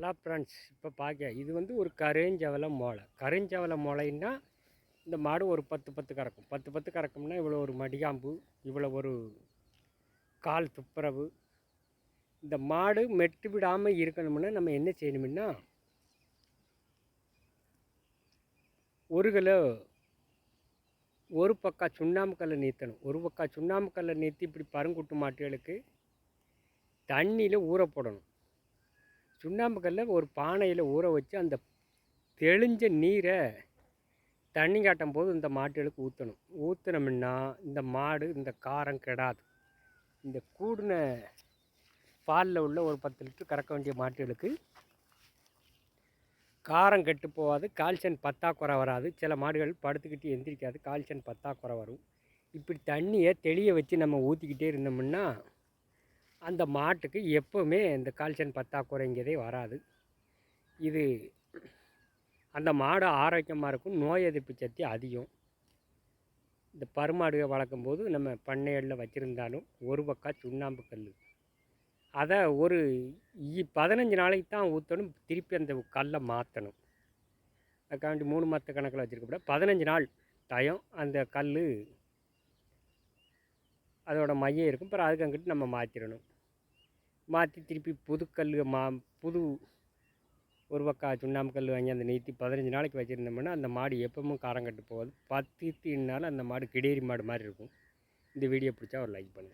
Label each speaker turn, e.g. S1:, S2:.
S1: Hello friends, இப்போ பார்க்க இது வந்து ஒரு கருஞ்சவலை மோளை. கருஞ்சவலை மோளைன்னா இந்த மாடு ஒரு 10 கறக்கும். 10 கறக்கும்னா இவ்வளோ ஒரு மடிகாம்பு, இவ்வளோ ஒரு கால் துப்புரவு. இந்த மாடு மெட்டு விடாமல் இருக்கணும்னா நம்ம என்ன செய்யணும்னா, 1 கிலோ ஒரு பக்கா சுண்ணாம்பு கல்லை நீற்றணும். ஒரு பக்கா சுண்ணாம்பு கல்லை நீற்றி இப்படி பருங்குட்டு மாட்டுகளுக்கு தண்ணியில் ஊற போடணும். சுண்ணாம்பு கல்லை ஒரு பானையில் ஊற வச்சு அந்த தெளிஞ்ச நீரை தண்ணி காட்டும் போது இந்த மாட்டுகளுக்கு ஊற்றணும். ஊற்றினோம்னா இந்த மாடு இந்த காரம் கெடாது. இந்த கூடின பாலில் உள்ள ஒரு 10 லிட்டர் கறக்க வேண்டிய மாட்டுகளுக்கு காரம் கெட்டு போகாது, கால்சியம் பற்றாக்குறை வராது. சில மாடுகள் படுத்துக்கிட்டு எந்திரிக்காது, கால்சியம் பற்றாக்குறை வரும். இப்படி தண்ணியை தெளிய வச்சு நம்ம ஊற்றிக்கிட்டே இருந்தோம்னா அந்த மாட்டுக்கு எப்போவுமே இந்த கால்சியம் பற்றாக்குறைங்கிறதே வராது. இது அந்த மாடு ஆரோக்கியமாக இருக்கும், நோய் எதிர்ப்பு சக்தி அதிகம். இந்த பருமாடுகளை வளர்க்கும்போது நம்ம பண்ணைகளில் வச்சுருந்தாலும் ஒரு பக்கா சுண்ணாம்பு கல், அதை ஒரு 15 நாளைக்கு தான் ஊற்றணும். திருப்பி அந்த கல்லை மாற்றணும். அதுக்காண்டி 3 மாத கணக்கில் வச்சுருக்கப்பட 15 நாள் டயம் அந்த கல் அதோட மையம் இருக்கும். அப்புறம் அதுக்கு அங்கிட்டு நம்ம மாற்றிடணும். மாற்றி திருப்பி புதுக்கல் புது ஒரு பக்கா சுண்ணாம்பு கல் வாங்கி அந்த நீத்தி 15 நாளைக்கு வச்சுருந்தோம்னா அந்த மாடு எப்பவும் காரம் கட்டு போகாது. 10 தீனாலும் அந்த மாடு கிடேரி மாடு மாதிரி இருக்கும். இந்த வீடியோ பிடிச்சா ஒரு லைக் பண்ணுங்கள்.